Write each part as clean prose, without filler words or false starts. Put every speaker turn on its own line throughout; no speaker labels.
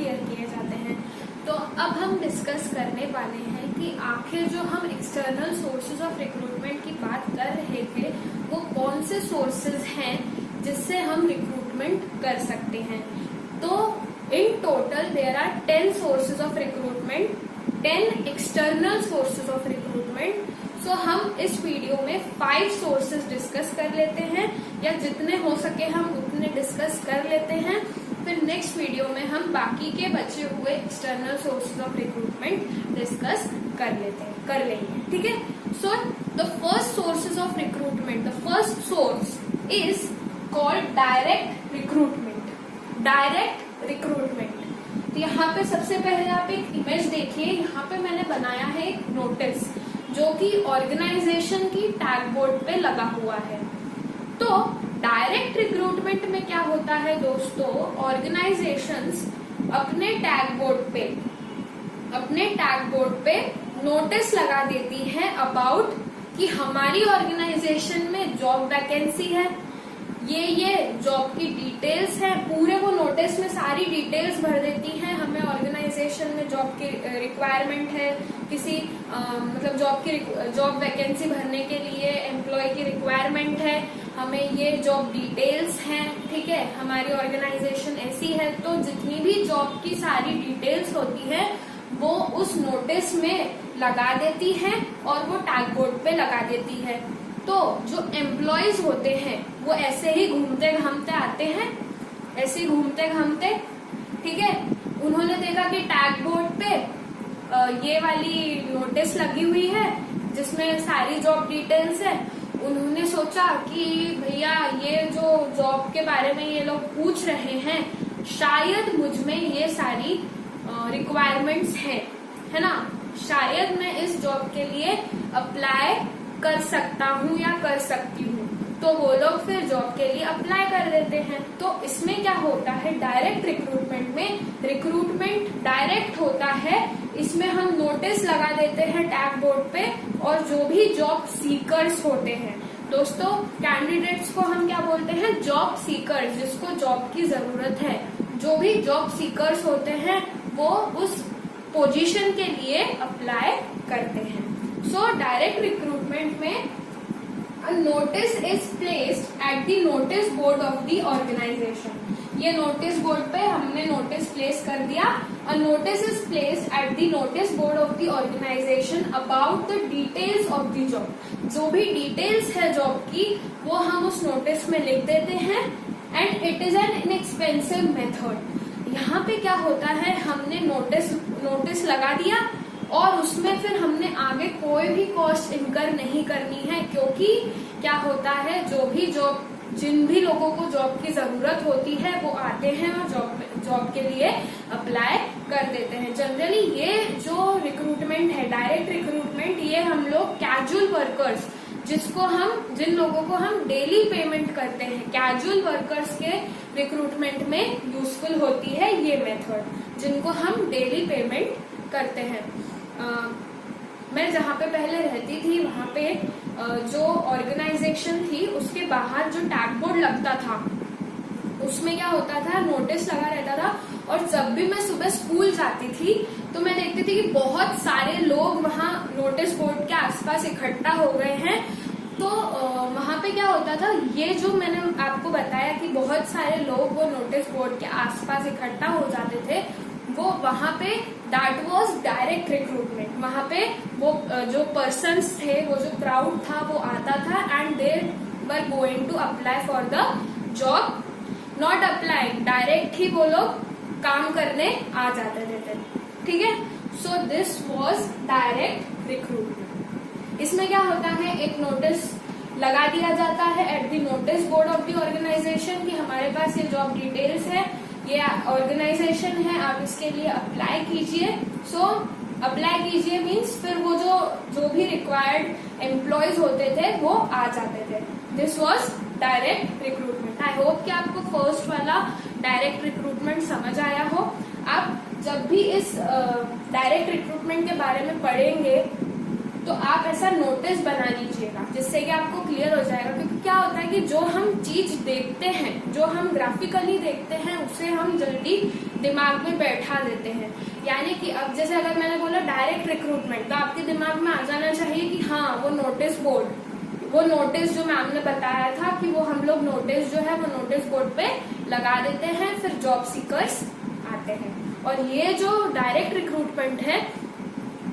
Clear किए जाते हैं। तो अब हम डिस्कस करने वाले हैं कि आखिर जो हम एक्सटर्नल सोर्सेज ऑफ रिक्रूटमेंट की बात कर रहे थे वो कौन से सोर्सेज हैं जिससे हम रिक्रूटमेंट कर सकते हैं। तो in total there are 10 sources of recruitment, 10 external sources of recruitment. So हम इस वीडियो में 5 सोर्सेज डिस्कस कर लेते हैं, या जितने हो सके हम उतने डिस्कस कर लेते हैं। फिर नेक्स्ट वीडियो में हम बाकी के बचे हुए external sources of recruitment discuss कर लेंगे। ठीक है। So the first sources of recruitment, the first source is called direct recruitment. Direct recruitment. तो यहाँ पे सबसे पहले आप एक इमेज देखिए। यहाँ पे मैंने बनाया है एक नोटिस जो कि ऑर्गेनाइजेशन की टैग बोर्ड पे लगा हुआ है। तो डायरेक्ट रिक्रूटमेंट में क्या होता है दोस्तों, ऑर्गेनाइजेशंस अपने टैग बोर्ड पे नोटिस लगा देती है अबाउट कि हमारी ऑर्गेनाइजेशन में जॉब वैकेंसी है, ये जॉब की डिटेल्स है। पूरे वो नोटिस में सारी डिटेल्स भर देती हैं। हमें ऑर्गेनाइजेशन में जॉब की रिक्वायरमेंट है, किसी मतलब जॉब वैकेंसी भरने के लिए एम्प्लॉय की रिक्वायरमेंट है, हमें ये जॉब डिटेल्स हैं। ठीक है, हमारी ऑर्गेनाइजेशन ऐसी है। तो जितनी भी जॉब की सारी डिटेल्स होती है वो उस नोटिस में लगा देती है और वो टैग बोर्ड पे लगा देती है। तो जो एम्प्लॉयज होते हैं वो ऐसे ही घूमते घामते आते हैं, ऐसे ही घूमते घामते, ठीक है, उन्होंने देखा कि टैग बोर्ड पे ये वाली नोटिस लगी हुई है जिसमें सारी जॉब डिटेल्स है। उन्होंने सोचा कि भैया ये जो जॉब के बारे में ये लोग पूछ रहे हैं, शायद मुझ में ये सारी रिक्वायरमेंट्स हैं, है ना, शायद मैं इस जॉब के लिए अप्लाई कर सकता हूँ या कर सकती हूँ। तो वो लोग फिर जॉब के लिए अप्लाई कर देते हैं। तो इसमें क्या होता है, डायरेक्ट रिक्रूटमेंट में रिक्रूटमेंट डायरेक्ट होता है। इसमें हम नोटिस लगा देते हैं टैग बोर्ड पे, और जो भी जॉब सीकर्स होते हैं दोस्तों, कैंडिडेट्स को हम क्या बोलते हैं, जॉब सीकर्स, जिसको जॉब की जरूरत है। जो भी जॉब सीकर्स होते हैं वो उस पोजीशन के लिए अप्लाई करते हैं। सो डायरेक्ट रिक्रूटमेंट में a notice is placed at the notice board of the organization. ये नोटिस बोर्ड पे हमने नोटिस प्लेस कर दिया। A notice is placed at the notice board of the organization about the details of the job. जो भी details है job की वो हम उस नोटिस में लिख देते हैं। And it is an inexpensive method. यहाँ पे क्या होता है, हमने नोटिस लगा दिया और उसमें फिर हमने आगे कोई भी कॉस्ट इनकर नहीं करनी है, क्योंकि क्या होता है, जिन भी लोगों को जॉब की जरूरत होती है वो आते हैं और जॉब के लिए अप्लाई कर देते हैं। जनरली ये जो रिक्रूटमेंट है, डायरेक्ट रिक्रूटमेंट, ये हम लोग कैजुअल वर्कर्स, जिन लोगों को हम डेली पेमेंट करते हैं, कैजुअल वर्कर्स के रिक्रूटमेंट में यूजफुल होती है ये मेथड, जिनको हम डेली पेमेंट करते हैं। मैं जहाँ पे पहले रहती थी वहाँ पे जो ऑर्गेनाइजेशन थी उसके बाहर जो टैग बोर्ड लगता था उसमें क्या होता था, नोटिस लगा रहता था। और जब भी मैं सुबह स्कूल जाती थी तो मैं देखती थी कि बहुत सारे लोग वहाँ नोटिस बोर्ड के आसपास इकट्ठा हो गए हैं। तो वहाँ पे क्या होता था, ये जो मैंने आपको बताया कि बहुत सारे लोग वो नोटिस बोर्ड के आसपास इकट्ठा हो जाते थे, वो वहाँ पे दैट वाज डायरेक्ट रिक्रूटमेंट। वहाँ पे वो जो पर्सन्स थे, वो जो क्राउड था वो आता था and they were going to apply for the job, not apply, direct ही वो लोग काम करने आ जाते थे। ठीक है। So this was direct recruitment. इसमें क्या होता है, एक नोटिस लगा दिया जाता है at the notice board of the organisation कि हमारे पास ये जॉब डिटेल्स है, ये ऑर्गेनाइजेशन है, आप इसके लिए अप्लाई कीजिए। सो अप्लाई कीजिए मीन्स फिर वो जो भी रिक्वायर्ड एम्प्लॉयज होते थे वो आ जाते थे। This was direct recruitment. I hope कि आपको फर्स्ट वाला डायरेक्ट रिक्रूटमेंट समझ आया हो। आप जब भी इस डायरेक्ट रिक्रूटमेंट के बारे में पढ़ेंगे तो आप ऐसा नोटिस बना लीजिएगा जिससे कि आपको क्लियर हो जाएगा। क्योंकि क्या होता है कि जो हम चीज देखते हैं, जो हम ग्राफिकली देखते हैं, उसे हम जल्दी
दिमाग में बैठा देते हैं। यानी कि अब जैसे अगर मैंने बोला डायरेक्ट रिक्रूटमेंट, तो आपके दिमाग में आ जाना चाहिए कि हाँ वो नोटिस बोर्ड, वो नोटिस जो मैम ने बताया था कि वो हम लोग नोटिस जो है वो नोटिस बोर्ड पे लगा देते हैं, फिर जॉब सीकर्स आते हैं। और ये जो डायरेक्ट रिक्रूटमेंट है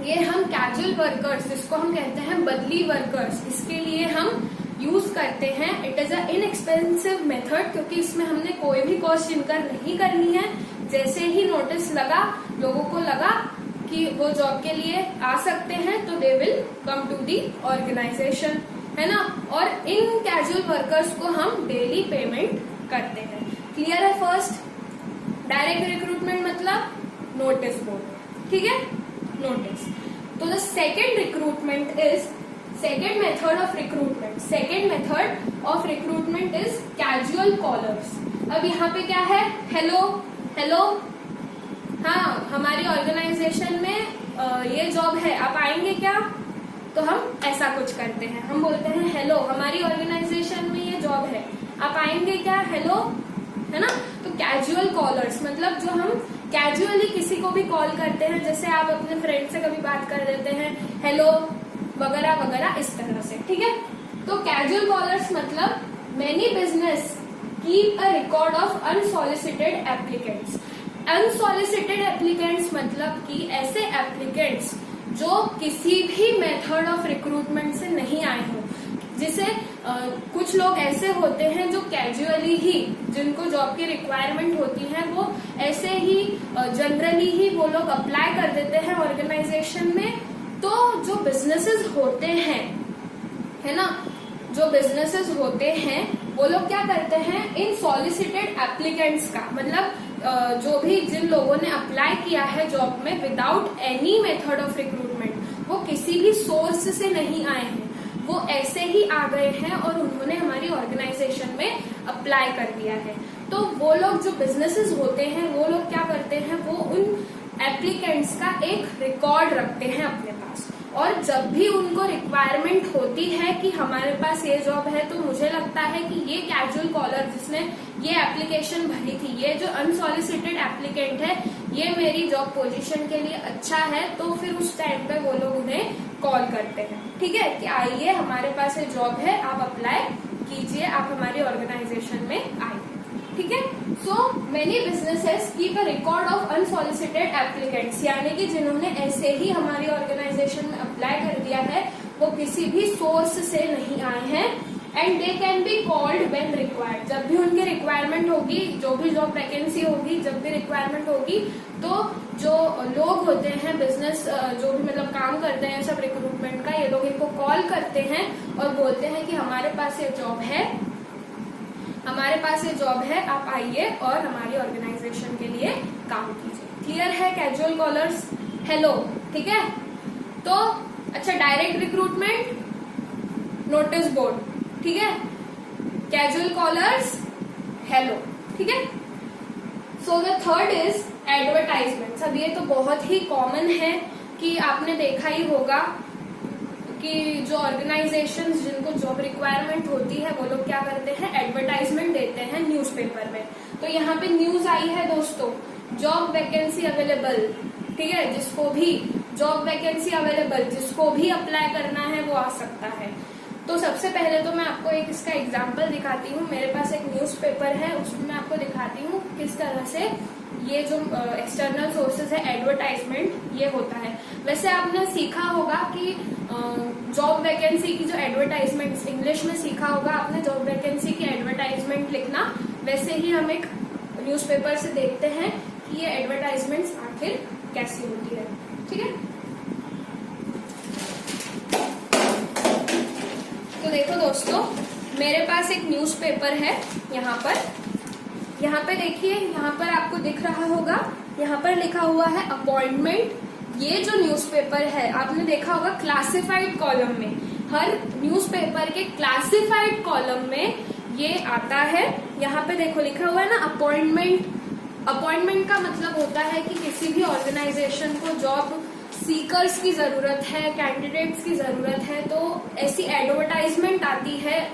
ये हम कैजुअल वर्कर्स, जिसको हम कहते हैं बदली वर्कर्स, इसके लिए हम यूज करते हैं। It is a inexpensive method, क्योंकि इसमें हमने कोई भी कॉस्ट इनकर नहीं करनी है। जैसे ही नोटिस लगा, लोगों को लगा कि वो जॉब के लिए आ सकते हैं, तो they will come to the organisation, है ना। और इन कैजुअल वर्कर्स को हम डेली पेमेंट करते हैं। क्लियर है? फर्स्ट डायरेक्ट रिक्रूटमेंट मतलब नोटिस बोर्ड, ठीक है, नोटिस। तो the second recruitment is second method of recruitment is casual callers। अब यहाँ पे क्या है? हेलो हेलो, हाँ हमारी ऑर्गेनाइजेशन में ये जॉब है, आप आएंगे क्या? तो हम ऐसा कुछ करते हैं, हम बोलते हैं हेलो हमारी ऑर्गेनाइजेशन में ये जॉब है, आप आएंगे क्या? हेलो, है ना। तो कैजुअल कॉलर्स मतलब जो हम कैजुअली किसी को भी कॉल करते हैं, जैसे आप अपने फ्रेंड से कभी बात कर देते हैं हेलो वगैरह वगैरह, इस तरह से, ठीक है। तो कैजुअल कॉलर्स मतलब many business keep a record of unsolicited applicants. Unsolicited applicants मतलब कि ऐसे एप्लीकेंट्स जो किसी भी मेथड ऑफ रिक्रूटमेंट से नहीं आए हों। जिसे कुछ लोग ऐसे होते हैं जो कैजुअली ही, जिनको जॉब की रिक्वायरमेंट होती है, वो ऐसे ही जनरली ही वो लोग अप्लाई कर देते हैं ऑर्गेनाइजेशन में। तो जो बिजनेसेस होते हैं, है ना, जो बिजनेसेस होते हैं वो लोग क्या करते हैं, इन सॉलिसिटेड एप्लीकेंट्स का मतलब जो भी जिन लोगों ने अप्लाई किया है जॉब में without any method of recruitment, वो किसी भी सोर्स से नहीं आए हैं, वो ऐसे ही आ गए हैं और उन्होंने हमारी ऑर्गेनाइजेशन में अप्लाई कर दिया है। तो वो लोग जो बिजनेसेस होते हैं वो लोग क्या करते हैं, वो उन एप्लीकेंट्स का एक रिकॉर्ड रखते हैं अपने पास, और जब भी उनको रिक्वायरमेंट होती है कि हमारे पास ये जॉब है, तो मुझे लगता है कि ये कैजुअल कॉलर जिसने ये एप्लीकेशन भरी थी, ये जो अनसॉलिसिटेड एप्लीकेंट है, ये मेरी जॉब पोजीशन के लिए अच्छा है, तो फिर उस टाइम पे वो लोग उन्हें कॉल करते हैं, ठीक है, कि आइए हमारे पास ये जॉब है, आप अप्लाई कीजिए, आप हमारी ऑर्गेनाइजेशन में आइए, ठीक है। So many businesses keep a record of unsolicited applicants, यानी कि जिन्होंने ऐसे ही हमारी ऑर्गेनाइजेशन में अप्लाई कर दिया है, वो किसी भी सोर्स से नहीं आए हैं, and they can be called when required. जब भी उनकी रिक्वायरमेंट होगी, जो भी जॉब वैकेंसी होगी, जब भी रिक्वायरमेंट होगी, तो जो लोग होते हैं बिजनेस जो भी मतलब काम करते हैं सब रिक्रूटमेंट का, ये लोग इनको कॉल करते हैं और बोलते हैं कि हमारे पास ये जॉब है, हमारे पास ये जॉब है, आप आइए और हमारी ऑर्गेनाइजेशन के लिए काम कीजिए। क्लियर है? कैजुअल कॉलर्स, हेलो, ठीक है। तो अच्छा, डायरेक्ट रिक्रूटमेंट, नोटिस बोर्ड, ठीक है, कैजुअल कॉलर्स, हेलो, ठीक है। So the third is advertisements. अब ये तो बहुत ही कॉमन है कि आपने देखा ही होगा कि जो ऑर्गेनाइजेशंस जिनको जॉब रिक्वायरमेंट होती है वो लोग क्या करते हैं, एडवर्टाइजमेंट देते हैं न्यूज़पेपर में। तो यहाँ पे न्यूज आई है दोस्तों, जॉब वैकेंसी अवेलेबल, ठीक है, जिसको भी जॉब वैकेंसी अवेलेबल, जिसको भी अप्लाई करना है वो आ सकता है। तो सबसे पहले तो मैं आपको एक इसका एग्जाम्पल दिखाती हूँ। मेरे पास एक न्यूज़पेपर है, उसमें मैं आपको दिखाती हूँ किस तरह से ये जो एक्सटर्नल सोर्सेज है एडवर्टाइजमेंट, ये होता है। वैसे आपने सीखा होगा कि जॉब वैकेंसी की जो एडवर्टाइजमेंट, इंग्लिश में सीखा होगा आपने जॉब वैकेंसी की एडवर्टाइजमेंट लिखना। वैसे ही हम एक न्यूज़पेपर से देखते हैं कि ये एडवर्टाइजमेंट्स आखिर कैसी होती है, ठीक है। तो देखो दोस्तों, मेरे पास एक न्यूज़पेपर है, यहाँ पे देखिए, यहाँ पर आपको दिख रहा होगा, यहाँ पर लिखा हुआ है अपॉइंटमेंट। ये जो न्यूज़पेपर है आपने देखा होगा क्लासिफाइड कॉलम में, हर न्यूज़पेपर के क्लासिफाइड कॉलम में ये आता है। यहाँ पे देखो लिखा हुआ है ना अपॉइंटमेंट। अपॉइंटमेंट का मतलब होता है कि किसी भी ऑर्गेनाइजेशन को जॉब सीकर्स की जरूरत है, कैंडिडेट्स की जरूरत है, तो ऐसी एडवर्टाइजमेंट आती है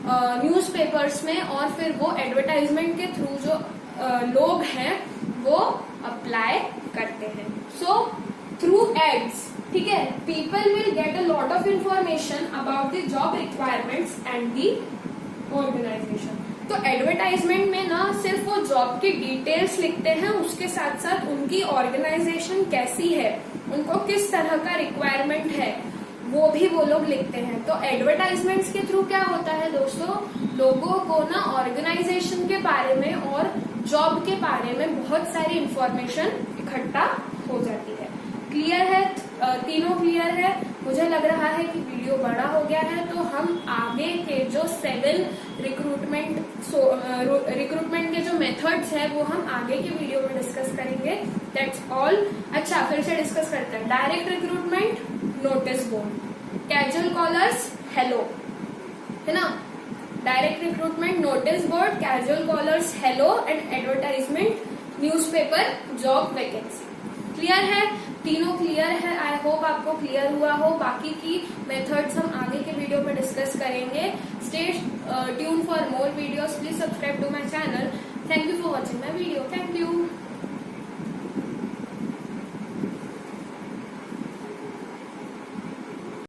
न्यूज़पेपर्स में, और फिर वो एडवर्टाइजमेंट के थ्रू जो लोग हैं वो
अप्लाई करते हैं। सो थ्रू एड्स, ठीक है, people will get a lot of information about the job requirements and the organisation. तो एडवर्टाइजमेंट में ना सिर्फ वो जॉब की डिटेल्स लिखते हैं, उसके साथ साथ उनकी ऑर्गेनाइजेशन कैसी है, उनको किस तरह का रिक्वायरमेंट है, वो भी वो लोग लिखते हैं। तो एडवर्टाइजमेंट्स के थ्रू क्या होता है दोस्तों, लोगों को ना ऑर्गेनाइजेशन के बारे में और जॉब के बारे में बहुत सारी इंफॉर्मेशन इकट्ठा हो जाती है। क्लियर है? तीनों क्लियर है? मुझे लग रहा है कि वीडियो बड़ा हो गया है, तो हम आगे के जो 7 रिक्रूटमेंट के जो मेथड्स है वो हम आगे के वीडियो में डिस्कस करेंगे। That's all. अच्छा, फिर से डिस्कस करते हैं। Direct recruitment, notice board, casual callers, hello, है ना। Direct recruitment, notice board, casual callers, hello and advertisement, newspaper, job vacancy. Clear है? तीनों क्लियर है? आई होप आपको क्लियर हुआ हो। बाकी की मेथड्स हम आगे के वीडियो में डिस्कस करेंगे। Stay tune for more videos. Please subscribe to my channel. Thank you for watching my video. Thank you.